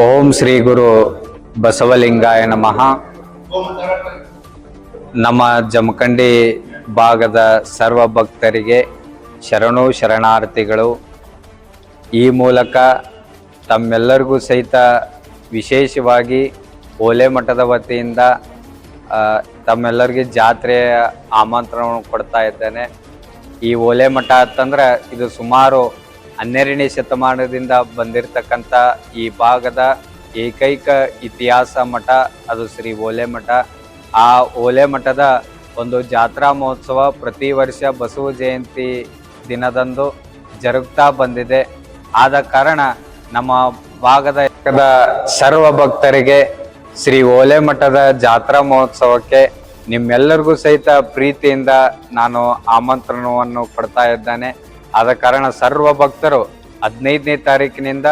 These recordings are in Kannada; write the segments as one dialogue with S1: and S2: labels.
S1: ಓಂ ಶ್ರೀ ಗುರು ಬಸವಲಿಂಗಾಯ ನಮಃ. ನಮ್ಮ ಜಮಖಂಡಿ ಭಾಗದ ಸರ್ವ ಭಕ್ತರಿಗೆ ಶರಣು ಶರಣಾರ್ಥಿಗಳು. ಈ ಮೂಲಕ ತಮ್ಮೆಲ್ಲರಿಗೂ ಸಹಿತ ವಿಶೇಷವಾಗಿ ಓಲೆ ಮಠದ ವತಿಯಿಂದ ತಮ್ಮೆಲ್ಲರಿಗೆ ಜಾತ್ರೆಯ ಆಮಂತ್ರಣವನ್ನು ಕೊಡ್ತಾ ಇದ್ದೇನೆ. ಈ ಓಲೆ ಮಠ ಅಂತಂದ್ರೆ ಇದು ಸುಮಾರು 12ನೇ ಶತಮಾನದಿಂದ ಬಂದಿರತಕ್ಕಂಥ ಈ ಭಾಗದ ಏಕೈಕ ಇತಿಹಾಸ ಮಠ ಅದು ಶ್ರೀ ಓಲೆ ಮಠ. ಆ ಓಲೆ ಮಠದ ಒಂದು ಜಾತ್ರಾ ಮಹೋತ್ಸವ ಪ್ರತಿ ವರ್ಷ ಬಸವ ಜಯಂತಿ ದಿನದಂದು ಜರುಗ್ತಾ ಬಂದಿದೆ. ಆದ ಕಾರಣ ನಮ್ಮ ಭಾಗದ ಸರ್ವ ಭಕ್ತರಿಗೆ ಶ್ರೀ ಓಲೆ ಮಠದ ಜಾತ್ರಾ ಮಹೋತ್ಸವಕ್ಕೆ ನಿಮ್ಮೆಲ್ಲರಿಗೂ ಸಹಿತ ಪ್ರೀತಿಯಿಂದ ನಾನು ಆಮಂತ್ರಣವನ್ನು ಕೊಡ್ತಾ ಇದ್ದೇನೆ. ಆದ ಕಾರಣ ಸರ್ವ ಭಕ್ತರು 15ನೇ ತಾರೀಕಿನಿಂದ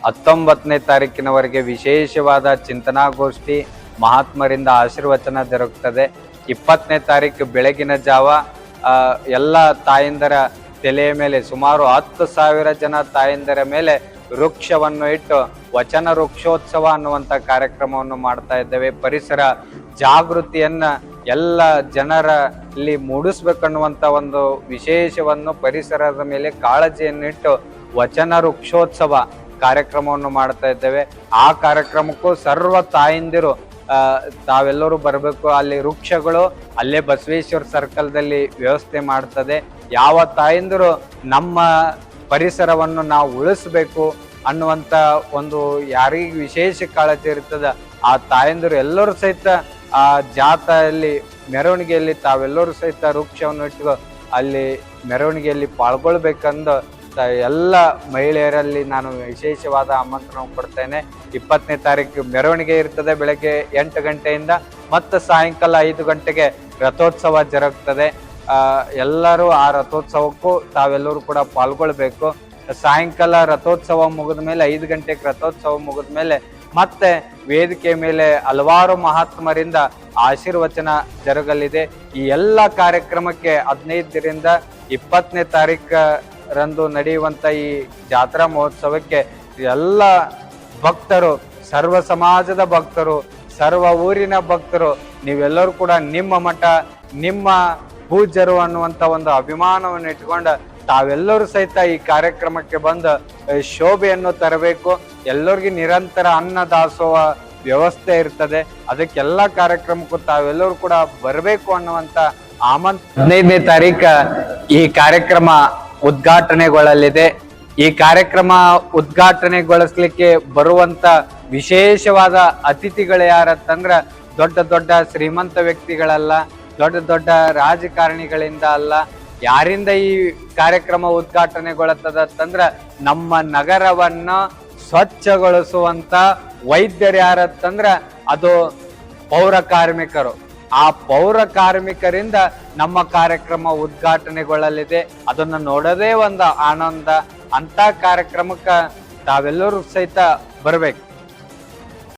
S1: 19ನೇ ತಾರೀಕಿನವರೆಗೆ ವಿಶೇಷವಾದ ಚಿಂತನಾಗೋಷ್ಠಿ, ಮಹಾತ್ಮರಿಂದ ಆಶೀರ್ವಚನ ಜರುಗುತ್ತದೆ. 20ನೇ ತಾರೀಕು ಬೆಳಗಿನ ಜಾವ ಎಲ್ಲ ತಾಯಂದರ ತಲೆಯ ಮೇಲೆ ಸುಮಾರು 10,000 ಜನ ತಾಯಂದರ ಮೇಲೆ ವೃಕ್ಷವನ್ನು ಇಟ್ಟು ವಚನ ವೃಕ್ಷೋತ್ಸವ ಅನ್ನುವಂಥ ಕಾರ್ಯಕ್ರಮವನ್ನು ಮಾಡ್ತಾ ಇದ್ದೇವೆ. ಪರಿಸರ ಜಾಗೃತಿಯನ್ನ ಎಲ್ಲ ಜನರಲ್ಲಿ ಮೂಡಿಸ್ಬೇಕನ್ನುವಂಥ ಒಂದು ವಿಶೇಷವನ್ನು, ಪರಿಸರದ ಮೇಲೆ ಕಾಳಜಿಯನ್ನಿಟ್ಟು ವಚನ ವೃಕ್ಷೋತ್ಸವ ಕಾರ್ಯಕ್ರಮವನ್ನು ಮಾಡ್ತಾ ಇದ್ದೇವೆ. ಆ ಕಾರ್ಯಕ್ರಮಕ್ಕೂ ಸರ್ವ ತಾಯಂದಿರು ತಾವೆಲ್ಲರೂ ಬರಬೇಕು. ಅಲ್ಲಿ ವೃಕ್ಷಗಳು ಅಲ್ಲೇ ಬಸವೇಶ್ವರ ಸರ್ಕಲ್ದಲ್ಲಿ ವ್ಯವಸ್ಥೆ ಮಾಡ್ತದೆ. ಯಾವ ತಾಯಂದಿರು ನಮ್ಮ ಪರಿಸರವನ್ನು ನಾವು ಉಳಿಸ್ಬೇಕು ಅನ್ನುವಂಥ ಒಂದು ಯಾರಿಗೆ ವಿಶೇಷ ಕಾಳಜಿ ಇರ್ತದೆ ಆ ತಾಯಂದಿರು ಎಲ್ಲರೂ ಸಹಿತ ಆ ಜಾಥಾದಲ್ಲಿ ಮೆರವಣಿಗೆಯಲ್ಲಿ ತಾವೆಲ್ಲರೂ ಸಹಿತ ವೃಕ್ಷವನ್ನು ಇಟ್ಟು ಅಲ್ಲಿ ಮೆರವಣಿಗೆಯಲ್ಲಿ ಪಾಲ್ಗೊಳ್ಬೇಕಂದು ಎಲ್ಲ ಮಹಿಳೆಯರಲ್ಲಿ ನಾನು ವಿಶೇಷವಾದ ಆಮಂತ್ರಣ ಕೊಡ್ತೇನೆ. 20ನೇ ತಾರೀಕು ಮೆರವಣಿಗೆ ಇರ್ತದೆ ಬೆಳಗ್ಗೆ 8 ಗಂಟೆಯಿಂದ ಮತ್ತು ಸಾಯಂಕಾಲ 5 ಗಂಟೆಗೆ ರಥೋತ್ಸವ ಜರುಗುತ್ತದೆ. ಎಲ್ಲರೂ ಆ ರಥೋತ್ಸವಕ್ಕೂ ತಾವೆಲ್ಲರೂ ಕೂಡ ಪಾಲ್ಗೊಳ್ಬೇಕು. ಸಾಯಂಕಾಲ ರಥೋತ್ಸವ ಮುಗಿದ ಮೇಲೆ 5 ಗಂಟೆಗೆ ರಥೋತ್ಸವ ಮುಗಿದ ಮೇಲೆ ಮತ್ತೆ ವೇದಿಕೆ ಮೇಲೆ ಹಲವಾರು ಮಹಾತ್ಮರಿಂದ ಆಶೀರ್ವಚನ ಜರುಗಲಿದೆ. ಈ ಎಲ್ಲ ಕಾರ್ಯಕ್ರಮಕ್ಕೆ 15ರಿಂದ 20ನೇ ತಾರೀಕರಂದು ನಡೆಯುವಂತ ಈ ಜಾತ್ರಾ ಮಹೋತ್ಸವಕ್ಕೆ ಎಲ್ಲ ಭಕ್ತರು, ಸರ್ವ ಸಮಾಜದ ಭಕ್ತರು, ಸರ್ವ ಊರಿನ ಭಕ್ತರು ನೀವೆಲ್ಲರೂ ಕೂಡ ನಿಮ್ಮ ಮಠ, ನಿಮ್ಮ ಪೂಜ್ಯರು ಅನ್ನುವಂಥ ಒಂದು ಅಭಿಮಾನವನ್ನು ಇಟ್ಕೊಂಡು ತಾವೆಲ್ಲರೂ ಸಹಿತ ಈ ಕಾರ್ಯಕ್ರಮಕ್ಕೆ ಬಂದು ಶೋಭೆಯನ್ನು ತರಬೇಕು. ಎಲ್ಲರಿಗೂ ನಿರಂತರ ಅನ್ನದಾಸೋಹ ವ್ಯವಸ್ಥೆ ಇರ್ತದೆ. ಅದಕ್ಕೆಲ್ಲ ಕಾರ್ಯಕ್ರಮಕ್ಕೂ ತಾವೆಲ್ಲರೂ ಕೂಡ ಬರಬೇಕು ಅನ್ನುವಂಥ 15ನೇ ತಾರೀಕು ಈ ಕಾರ್ಯಕ್ರಮ ಉದ್ಘಾಟನೆಗೊಳ್ಳಲಿದೆ. ಈ ಕಾರ್ಯಕ್ರಮ ಉದ್ಘಾಟನೆಗೊಳಿಸ್ಲಿಕ್ಕೆ ಬರುವಂತ ವಿಶೇಷವಾದ ಅತಿಥಿಗಳು ಯಾರಂತಂದ್ರ ದೊಡ್ಡ ದೊಡ್ಡ ಶ್ರೀಮಂತ ವ್ಯಕ್ತಿಗಳಲ್ಲ, ದೊಡ್ಡ ದೊಡ್ಡ ರಾಜಕಾರಣಿಗಳಿಂದ ಅಲ್ಲ. ಯಾರಿಂದ ಈ ಕಾರ್ಯಕ್ರಮ ಉದ್ಘಾಟನೆಗೊಳ್ಳುತ್ತದಂದ್ರ ನಮ್ಮ ನಗರವನ್ನ ಸ್ವಚ್ಛಗೊಳಿಸುವಂತ ವೈದ್ಯರು ಯಾರಂತಂದ್ರ ಅದು ಪೌರ ಕಾರ್ಮಿಕರು. ಆ ಪೌರ ಕಾರ್ಮಿಕರಿಂದ ನಮ್ಮ ಕಾರ್ಯಕ್ರಮ ಉದ್ಘಾಟನೆಗೊಳ್ಳಲಿದೆ. ಅದನ್ನು ನೋಡೋದೇ ಒಂದು ಆನಂದ. ಅಂತ ಕಾರ್ಯಕ್ರಮಕ್ಕೆ ತಾವೆಲ್ಲರೂ ಸಹಿತ ಬರಬೇಕು.